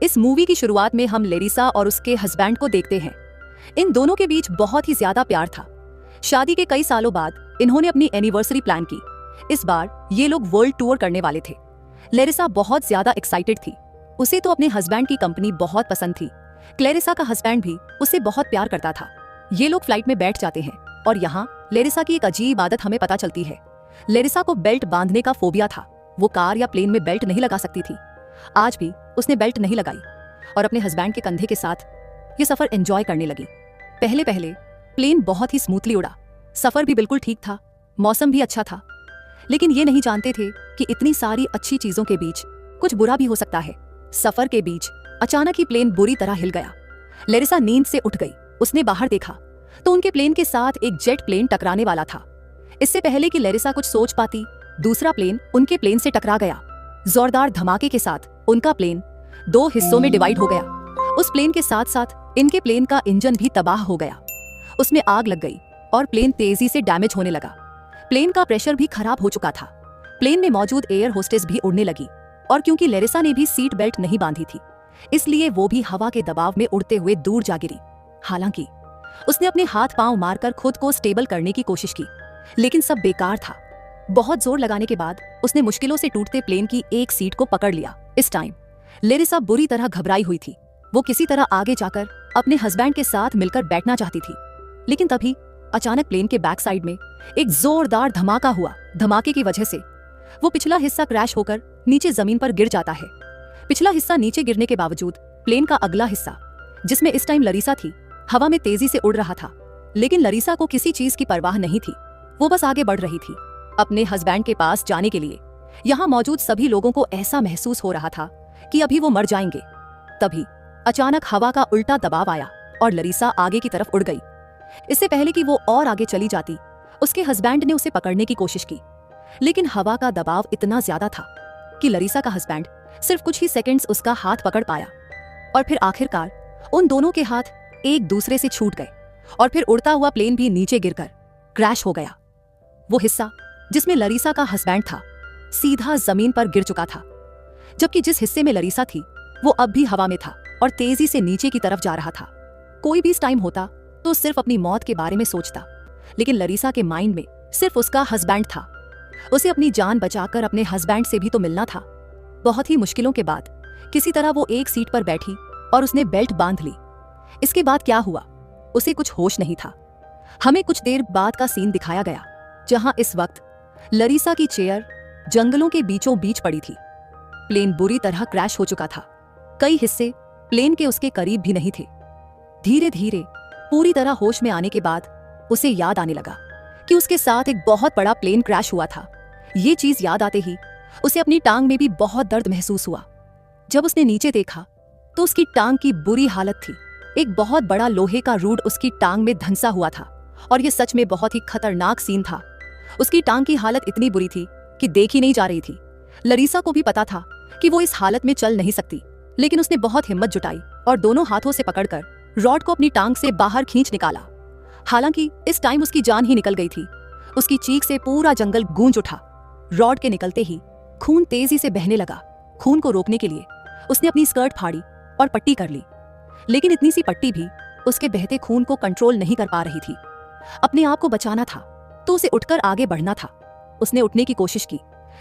इस मूवी की शुरुआत में हम लेरिसा और उसके हस्बैंड को देखते हैं। इन दोनों के बीच बहुत ही ज्यादा प्यार था। शादी के कई सालों बाद इन्होंने अपनी एनिवर्सरी प्लान की। इस बार ये लोग वर्ल्ड टूर करने वाले थे। लेरिसा बहुत ज्यादा एक्साइटेड थी। उसे तो अपने हस्बैंड की कंपनी बहुत पसंद थी। क्लेरिसा का हस्बैंड भी उसे बहुत प्यार करता था। ये लोग फ्लाइट में बैठ जाते हैं और यहाँ लेरिसा की एक अजीब आदत हमें पता चलती है। लेरिसा को बेल्ट बांधने का फोबिया था। वो कार या प्लेन में बेल्ट नहीं लगा सकती थी। आज भी उसने बेल्ट नहीं लगाई और अपने हस्बैंड के कंधे के साथ ये सफर एंजॉय करने लगी। पहले पहले प्लेन बहुत ही स्मूथली उड़ा। सफर भी बिल्कुल ठीक था, मौसम भी अच्छा था। लेकिन ये नहीं जानते थे कि इतनी सारी अच्छी चीजों के बीच कुछ बुरा भी हो सकता है। सफर के बीच अचानक ही प्लेन बुरी तरह हिल गया। लेरिसा नींद से उठ गई। उसने बाहर देखा तो उनके प्लेन के साथ एक जेट प्लेन टकराने वाला था। इससे पहले कि लेरिसा कुछ सोच पाती, दूसरा प्लेन उनके प्लेन से टकरा गया। जोरदार धमाके के साथ उनका प्लेन 2 हिस्सों में डिवाइड हो गया। उस प्लेन के साथ साथ इनके प्लेन का इंजन भी तबाह हो गया। उसमें आग लग गई और प्लेन तेजी से डैमेज होने लगा। प्लेन का प्रेशर भी खराब हो चुका था। प्लेन में मौजूद एयर होस्टेस भी उड़ने लगी और क्योंकि लेरिसा ने भी सीट बेल्ट नहीं बांधी थी, इसलिए वो भी हवा के दबाव में उड़ते हुए दूर जा गिरी। हालांकि उसने अपने हाथ पांव मारकर खुद को स्टेबल करने की कोशिश की, लेकिन सब बेकार था। बहुत जोर लगाने के बाद उसने मुश्किलों से टूटते प्लेन की एक सीट को पकड़ लिया। इस टाइम लेरिसा बुरी तरह घबराई हुई थी। वो किसी तरह आगे जाकर अपने हस्बैंड के साथ मिलकर बैठना चाहती थी, लेकिन तभी अचानक प्लेन के बैक साइड में एक जोरदार धमाका हुआ। धमाके की वजह से वो पिछला हिस्सा क्रैश होकर नीचे जमीन पर गिर जाता है। पिछला हिस्सा नीचे गिरने के बावजूद प्लेन का अगला हिस्सा, जिसमें इस टाइम लरिसा थी, हवा में तेजी से उड़ रहा था। लेकिन लरिसा को किसी चीज की परवाह नहीं थी। वो बस आगे बढ़ रही थी अपने हस्बैंड के पास जाने के लिए। यहाँ मौजूद सभी लोगों को ऐसा महसूस हो रहा था कि अभी वो मर जाएंगे। तभी अचानक हवा का उल्टा दबाव आया और लरिसा आगे की तरफ उड़ गई। इससे पहले कि वो और आगे चली जाती, उसके हस्बैंड ने उसे पकड़ने की कोशिश की, लेकिन हवा का दबाव इतना ज्यादा था कि लरिसा का हस्बैंड सिर्फ कुछ ही सेकंड्स उसका हाथ पकड़ पाया और फिर आखिरकार उन दोनों के हाथ एक दूसरे से छूट गए और फिर उड़ता हुआ प्लेन भी नीचे गिरकर क्रैश हो गया। वो हिस्सा जिसमें लरिसा का हस्बैंड था सीधा जमीन पर गिर चुका था, जबकि जिस हिस्से में लरिसा थी वो अब भी हवा में था और तेजी से नीचे की तरफ जा रहा था। कोई भी इस टाइम होता तो सिर्फ अपनी मौत के बारे में सोचता, लेकिन लरिसा के माइंड में सिर्फ उसका हस्बैंड था। उसे अपनी जान बचाकर अपने हस्बैंड से भी तो मिलना था। बहुत ही मुश्किलों के बाद किसी तरह वो एक सीट पर बैठी और उसने बेल्ट बांध ली। इसके बाद क्या हुआ, उसे कुछ होश नहीं था। हमें कुछ देर बाद का सीन दिखाया गया, जहां इस वक्त लरिसा की चेयर जंगलों के बीचों बीच पड़ी थी। प्लेन बुरी तरह क्रैश हो चुका था। कई हिस्से प्लेन के उसके करीब भी नहीं थे। धीरे धीरे पूरी तरह होश में आने के बाद उसे याद आने लगा कि उसके साथ एक बहुत बड़ा प्लेन क्रैश हुआ था। ये चीज याद आते ही उसे अपनी टांग में भी बहुत दर्द महसूस हुआ। जब उसने नीचे देखा तो उसकी टांग की बुरी हालत थी। एक बहुत बड़ा लोहे का रूड उसकी टांग में धंसा हुआ था और यह सच में बहुत ही खतरनाक सीन था। उसकी टांग की हालत इतनी बुरी थी कि देखी नहीं जा रही थी। लरिसा को भी पता था कि वो इस हालत में चल नहीं सकती, लेकिन उसने बहुत हिम्मत जुटाई और दोनों हाथों से पकड़कर रॉड को अपनी टांग से बाहर खींच निकाला। हालांकि इस टाइम उसकी जान ही निकल गई थी। उसकी चीख से पूरा जंगल गूंज उठा। रॉड के निकलते ही खून तेजी से बहने लगा। खून को रोकने के लिए उसने अपनी स्कर्ट फाड़ी और पट्टी कर ली, लेकिन इतनी सी पट्टी भी उसके बहते खून को कंट्रोल नहीं कर पा रही थी। अपने आप को बचाना था तो उसे उठकर आगे बढ़ना था। उसने उठने की कोशिश की,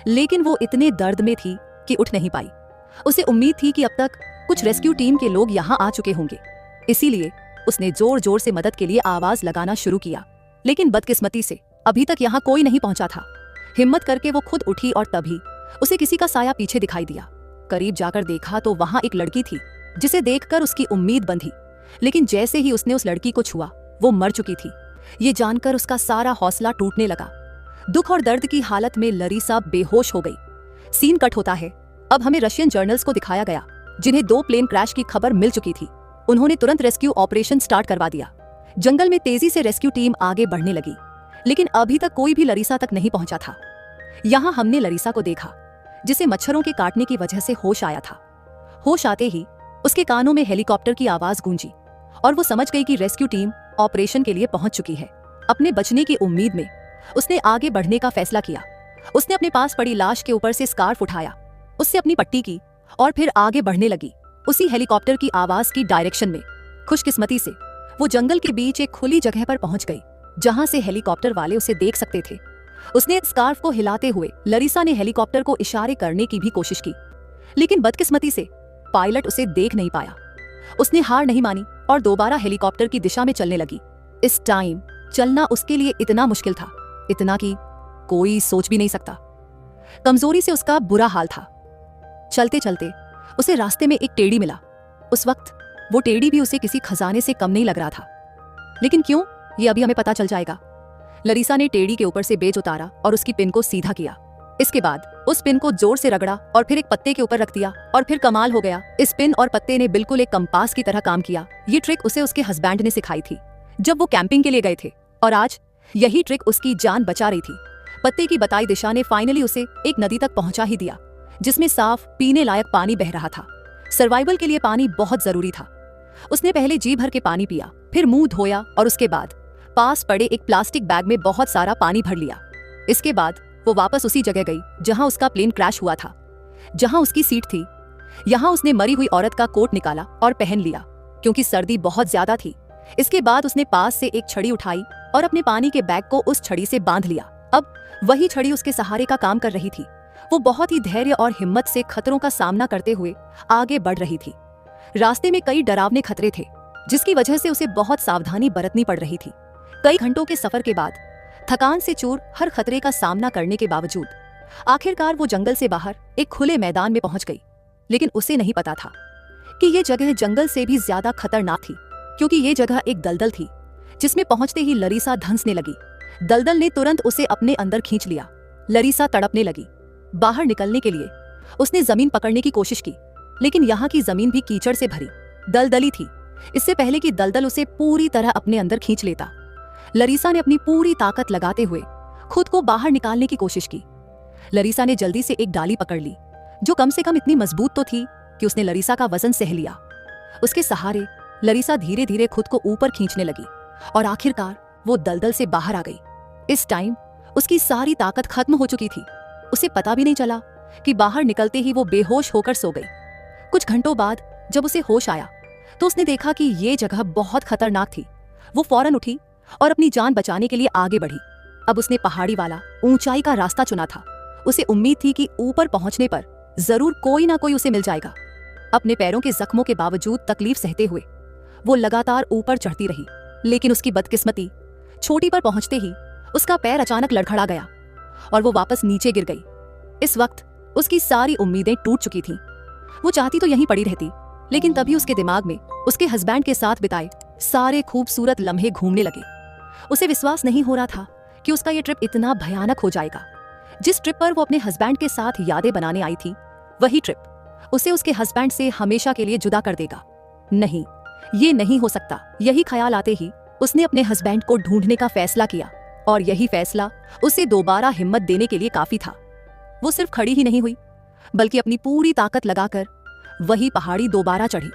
लेकिन वो इतने दर्द में थी कि उठ नहीं पाई। उसे उम्मीद थी कि अब तक कुछ रेस्क्यू टीम के लोग यहाँ आ चुके होंगे, इसीलिए उसने जोर जोर से मदद के लिए आवाज लगाना शुरू किया। लेकिन बदकिस्मती से अभी तक यहाँ कोई नहीं पहुंचा था। हिम्मत करके वो खुद उठी और तभी उसे किसी का साया पीछे दिखाई दिया। करीब जाकर देखा तो वहां एक लड़की थी, जिसे देखकर उसकी उम्मीद बंधी। लेकिन जैसे ही उसने उस लड़की को छुआ, वो मर चुकी थी। ये जानकर उसका सारा हौसला टूटने लगा। दुख और दर्द की हालत में लरिसा बेहोश हो गई। सीन कट होता है। अब हमें रशियन जर्नल्स को दिखाया गया, जिन्हें 2 प्लेन क्रैश की खबर मिल चुकी थी। उन्होंने तुरंत रेस्क्यू ऑपरेशन स्टार्ट करवा दिया। जंगल में तेजी से रेस्क्यू टीम आगे बढ़ने लगी, लेकिन अभी तक कोई भी लरिसा तक नहीं पहुंचा था। यहाँ हमने लरिसा को देखा, जिसे मच्छरों के काटने की वजह से होश आया था। होश आते ही उसके कानों में हेलीकॉप्टर की आवाज गूंजी और वो समझ गई कि रेस्क्यू टीम ऑपरेशन के लिए पहुंच चुकी है। अपने बचने की उम्मीद में उसने आगे बढ़ने का फैसला किया। उसने अपने पास पड़ी लाश के ऊपर से स्कार्फ उठाया, उससे अपनी पट्टी की और फिर आगे बढ़ने लगी। उसी हेलीकॉप्टर की आवाज की डायरेक्शन में। खुशकिस्मती से वो जंगल के बीच एक खुली जगह पर पहुंच गई जहां से हेलीकॉप्टर वाले उसे देख सकते थे। उसने स्कार्फ को हिलाते हुए लरीसा ने हेलीकॉप्टर को इशारे करने की भी कोशिश की, लेकिन बदकिस्मती से पायलट उसे देख नहीं पाया। उसने हार नहीं मानी और दोबारा हेलीकॉप्टर की दिशा में चलने लगी। इस टाइम चलना उसके लिए इतना मुश्किल था, इतना कि कोई सोच भी नहीं सकता। कमजोरी से उसका बुरा हाल था। चलते चलते उसे रास्ते में एक टेढ़ी मिला। उस वक्त वो टेढ़ी भी उसे किसी खजाने से कम नहीं लग रहा था, लेकिन क्यों, ये अभी हमें पता चल जाएगा। लरीसा ने टेढ़ी के ऊपर से बेज उतारा और उसकी पिन को सीधा किया। इसके बाद उस पिन को जोर से रगड़ा और फिर एक पत्ते के ऊपर रख दिया और फिर कमाल हो गया, इस पिन और पत्ते ने बिल्कुल एक कंपास की तरह काम किया। ये ट्रिक उसे उसके हस्बैंड ने सिखाई थी जब वो कैंपिंग के लिए गए थे, और आज यही ट्रिक उसकी जान बचा रही थी। पत्ते की बताई दिशा ने फाइनली उसे एक नदी तक पहुंचा ही दिया जिसमें साफ पीने लायक पानी बह रहा था। सर्वाइवल के लिए पानी बहुत जरूरी था। उसने पहले जी भर के पानी पिया, फिर मुंह धोया और उसके बाद पास पड़े एक प्लास्टिक बैग में बहुत सारा पानी भर लिया। इसके बाद वो वापस उसी जगह गई जहां उसका प्लेन क्रैश हुआ था, जहां उसकी सीट थी। यहां उसने मरी हुई औरत का कोट निकाला और पहन लिया क्योंकि सर्दी बहुत ज्यादा थी। इसके बाद उसने पास से एक छड़ी उठाई और अपने पानी के बैग को उस छड़ी से बांध लिया। अब वही छड़ी उसके सहारे का काम कर रही थी। वो बहुत ही धैर्य और हिम्मत से खतरों का सामना करते हुए आगे बढ़ रही थी। रास्ते में कई डरावने खतरे थे जिसकी वजह से उसे बहुत सावधानी बरतनी पड़ रही थी। कई घंटों के सफर के बाद, थकान से चूर हर खतरे का सामना करने के बावजूद आखिरकार वो जंगल से बाहर एक खुले मैदान में पहुंच गई। लेकिन उसे नहीं पता था कि ये जगह जंगल से भी ज्यादा खतरनाक थी, क्योंकि ये जगह एक दलदल थी जिसमें पहुंचते ही लरीसा धंसने लगी। दलदल ने तुरंत उसे अपने अंदर खींच लिया। लरीसा तड़पने लगी। बाहर निकलने के लिए उसने जमीन पकड़ने की कोशिश की, लेकिन यहाँ की जमीन भी कीचड़ से भरी दलदली थी। इससे पहले कि दलदल उसे पूरी तरह अपने अंदर खींच लेता, लरीसा ने अपनी पूरी ताकत लगाते हुए खुद को बाहर निकालने की कोशिश की। लरीसा ने जल्दी से एक डाली पकड़ ली जो कम से कम इतनी मजबूत तो थी कि उसने लरीसा का वजन सह लिया। उसके सहारे लरीसा धीरे धीरे खुद को ऊपर खींचने लगी और आखिरकार वो दलदल से बाहर आ गई। इस टाइम उसकी सारी ताकत खत्म हो चुकी थी। उसे पता भी नहीं चला कि बाहर निकलते ही वो बेहोश होकर सो गई। कुछ घंटों बाद जब उसे होश आया तो उसने देखा कि ये जगह बहुत खतरनाक थी। वो फौरन उठी और अपनी जान बचाने के लिए आगे बढ़ी। अब उसने पहाड़ी वाला ऊंचाई का रास्ता चुना था। उसे उम्मीद थी कि ऊपर पहुंचने पर जरूर कोई ना कोई उसे मिल जाएगा। अपने पैरों के जख्मों के बावजूद तकलीफ सहते हुए वो लगातार ऊपर चढ़ती रही, लेकिन उसकी बदकिस्मती चोटी पर पहुंचते ही उसका पैर अचानक लड़खड़ा गया और वो वापस नीचे गिर गई। इस वक्त उसकी सारी उम्मीदें टूट चुकी थीं। वो चाहती तो यहीं पड़ी रहती, लेकिन तभी उसके दिमाग में उसके हस्बैंड के साथ बिताए सारे खूबसूरत लम्हे घूमने लगे। उसे विश्वास नहीं हो रहा था कि उसका ये ट्रिप इतना भयानक हो जाएगा। जिस ट्रिप पर वो अपने हस्बैंड के साथ यादें बनाने आई थी, वही ट्रिप उसे उसके हस्बैंड से हमेशा के लिए जुदा कर देगा। नहीं, ये नहीं हो सकता। यही ख्याल आते ही उसने अपने हस्बैंड को ढूंढने का फैसला किया, और यही फैसला उसे दोबारा हिम्मत देने के लिए काफी था। वो सिर्फ खड़ी ही नहीं हुई, बल्कि अपनी पूरी ताकत लगाकर वही पहाड़ी दोबारा चढ़ी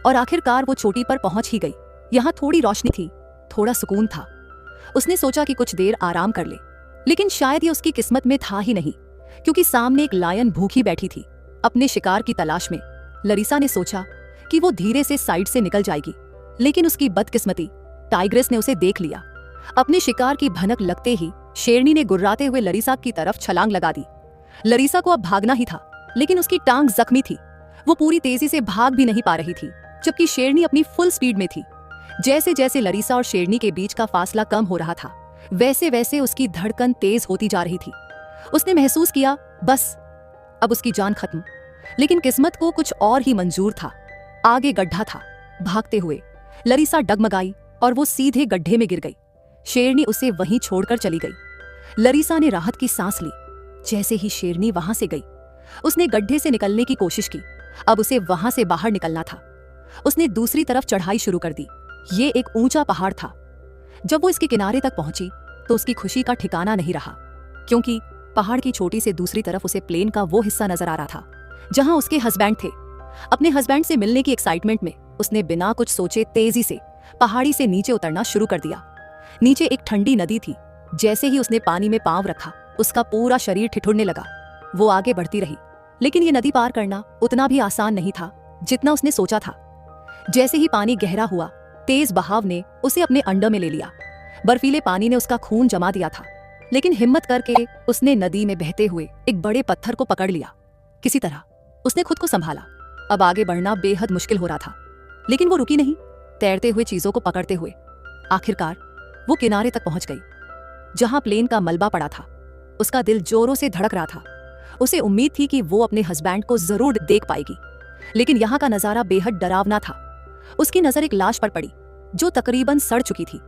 और आखिरकार वो चोटी पर पहुंच ही गई। यहाँ थोड़ी रोशनी थी, थोड़ा सुकून था। उसने सोचा कि कुछ देर आराम कर ले, लेकिन शायद ये उसकी किस्मत में था ही नहीं, क्योंकि सामने एक लायन भूखी बैठी थी अपने शिकार की तलाश में। लरीसा ने सोचा कि वो धीरे से साइड से निकल जाएगी, लेकिन उसकी बदकिस्मती टाइग्रेस ने उसे देख लिया। अपने शिकार की भनक लगते ही शेरनी ने गुर्राते हुए लरीसा की तरफ छलांग लगा दी। लरीसा को अब भागना ही था, लेकिन उसकी टांग जख्मी थी। वो पूरी तेजी से भाग भी नहीं पा रही थी, जबकि शेरनी अपनी फुल स्पीड में थी। जैसे जैसे लरीसा और शेरनी के बीच का फासला कम हो रहा था, वैसे वैसे उसकी धड़कन तेज होती जा रही थी। उसने महसूस किया बस अब उसकी जान खत्म, लेकिन किस्मत को कुछ और ही मंजूर था। आगे गड्ढा था। भागते हुए लरीसा डगमगाई और वो सीधे गड्ढे में गिर गई। शेरनी उसे वहीं छोड़कर चली गई। लरीसा ने राहत की सांस ली। जैसे ही शेरनी वहां से गई, उसने गड्ढे से निकलने की कोशिश की। अब उसे वहां से बाहर निकलना था। उसने दूसरी तरफ चढ़ाई शुरू कर दी। ये एक ऊंचा पहाड़ था। जब वो इसके किनारे तक पहुंची तो उसकी खुशी का ठिकाना नहीं रहा, क्योंकि पहाड़ की चोटी से दूसरी तरफ उसे प्लेन का वो हिस्सा नजर आ रहा था जहां उसके हस्बैंड थे। अपने हस्बैंड से मिलने की एक्साइटमेंट में उसने बिना कुछ सोचे तेजी से पहाड़ी से नीचे उतरना शुरू कर दिया। नीचे एक ठंडी नदी थी। जैसे ही उसने पानी में पांव रखा, उसका पूरा शरीर ठिठुरने लगा। वो आगे बढ़ती रही, लेकिन ये नदी पार करना उतना भी आसान नहीं था जितना उसने सोचा था। जैसे ही पानी गहरा हुआ, तेज बहाव ने उसे अपने अंडर में ले लिया। बर्फीले पानी ने उसका खून जमा दिया था, लेकिन हिम्मत करके उसने नदी में बहते हुए एक बड़े पत्थर को पकड़ लिया। किसी तरह उसने खुद को संभाला। अब आगे बढ़ना बेहद मुश्किल हो रहा था, लेकिन वो रुकी नहीं। तैरते हुए चीजों को पकड़ते हुए आखिरकार वो किनारे तक पहुंच गई, जहां प्लेन का मलबा पड़ा था। उसका दिल जोरों से धड़क रहा था। उसे उम्मीद थी कि वो अपने हस्बैंड को जरूर देख पाएगी, लेकिन यहाँ का नजारा बेहद डरावना था। उसकी नजर एक लाश पर पड़ी जो तकरीबन सड़ चुकी थी,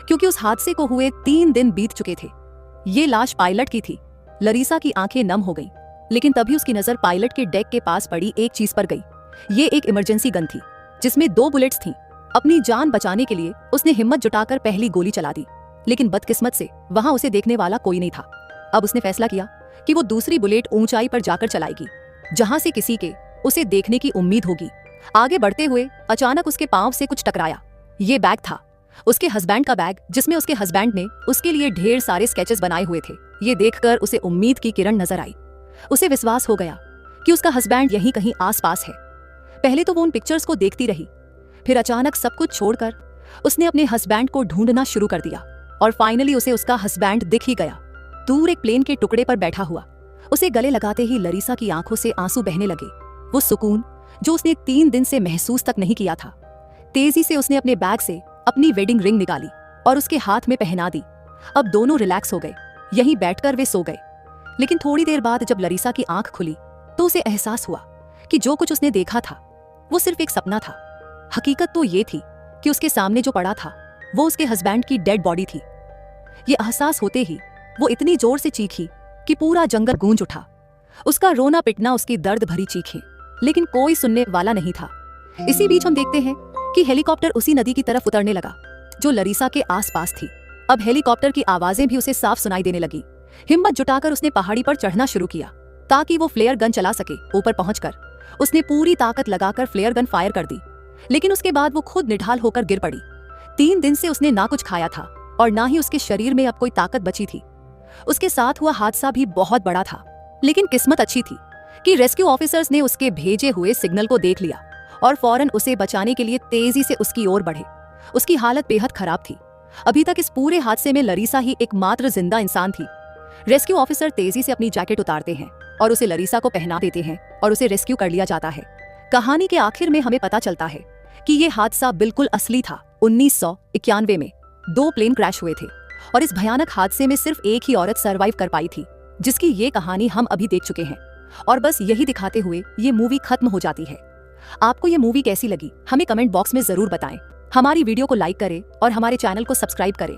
क्योंकि उस हादसे को हुए 3 दिन बीत चुके थे। ये लाश पायलट की थी। लरीसा की आंखें नम हो गईं, लेकिन तभी उसकी नजर पायलट के डेक के पास पड़ी एक चीज पर गई। ये एक इमरजेंसी गन थी, जिसमें 2 बुलेट्स थीं। अपनी जान बचाने के लिए उसने हिम्मत जुटाकर पहली गोली चला दी, लेकिन बदकिस्मत से वहां उसे देखने वाला कोई नहीं था। अब उसने फैसला किया कि वो दूसरी बुलेट ऊंचाई पर जाकर चलाएगी, जहां से किसी के उसे देखने की उम्मीद होगी। आगे बढ़ते हुए अचानक उसके पांव से कुछ टकराया। ये बैग था, उसके हस्बैंड का बैग, जिसमें उसके हस्बैंड ने उसके लिए ढेर सारे स्केचेस बनाए हुए थे। ये देखकर उसे उम्मीद की किरण नजर आई। उसे विश्वास हो गया कि उसका हस्बैंड यहीं कहीं आसपास है। पहले तो वो उन पिक्चर्स को देखती रही, फिर अचानक सब कुछ छोड़कर उसने अपने हस्बैंड को ढूंढना शुरू कर दिया, और फाइनली उसे उसका हस्बैंड दिख ही गया, दूर एक प्लेन के टुकड़े पर बैठा हुआ। उसे गले लगाते ही लरीसा की आंखों से आंसू बहने लगे। वो सुकून जो उसने 3 दिन से महसूस तक नहीं किया था। तेजी से उसने अपने बैग से अपनी वेडिंग रिंग निकाली और उसके हाथ में पहना दी। अब दोनों रिलैक्स हो गए। यहीं बैठकर वे सो गए। लेकिन थोड़ी देर बाद जब लरीसा की आंख खुली तो उसे एहसास हुआ कि जो कुछ उसने देखा था वो सिर्फ एक सपना था। हकीकत तो ये थी कि उसके सामने जो पड़ा था वो उसके हस्बैंड की डेड बॉडी थी। ये एहसास होते ही वो इतनी जोर से चीखी कि पूरा जंगल गूंज उठा। उसका रोना पिटना, उसकी दर्द भरी चीखें, लेकिन कोई सुनने वाला नहीं था। इसी बीच हम देखते हैं कि हेलीकॉप्टर उसी नदी की तरफ उतरने लगा जो लरीसा के आसपास थी। अब हेलीकॉप्टर की आवाजें भी उसे साफ सुनाई देने लगी। हिम्मत जुटाकर उसने पहाड़ी पर चढ़ना शुरू किया ताकि वो फ्लेयर गन चला सके। ऊपर पहुंचकर उसने पूरी ताकत लगाकर फ्लेयर गन फायर कर दी, लेकिन उसके बाद वो खुद निढाल होकर गिर पड़ी। 3 दिन से उसने ना कुछ खाया था और ना ही उसके शरीर में अब कोई ताकत बची थी। उसके साथ हुआ हादसा भी बहुत बड़ा था, लेकिन किस्मत अच्छी थी कि रेस्क्यू ऑफिसर्स ने उसके भेजे हुए सिग्नल को देख लिया और फौरन उसे बचाने के लिए तेजी से उसकी ओर बढ़े। उसकी हालत बेहद खराब थी। अभी तक इस पूरे हादसे में लरीसा ही एकमात्र जिंदा इंसान थी। रेस्क्यू ऑफिसर तेजी से अपनी जैकेट उतारते हैं और उसे लरीसा को पहना देते हैं और उसे रेस्क्यू कर लिया जाता है। कहानी के आखिर में हमें पता चलता है कि ये हादसा बिल्कुल असली था। 1991 में 2 प्लेन क्रैश हुए थे और इस भयानक हादसे में सिर्फ एक ही औरत सर्वाइव कर पाई थी, जिसकी ये कहानी हम अभी देख चुके हैं। और बस यही दिखाते हुए ये मूवी खत्म हो जाती है। आपको ये मूवी कैसी लगी हमें कमेंट बॉक्स में जरूर बताएं। हमारी वीडियो को लाइक करें और हमारे चैनल को सब्सक्राइब करें।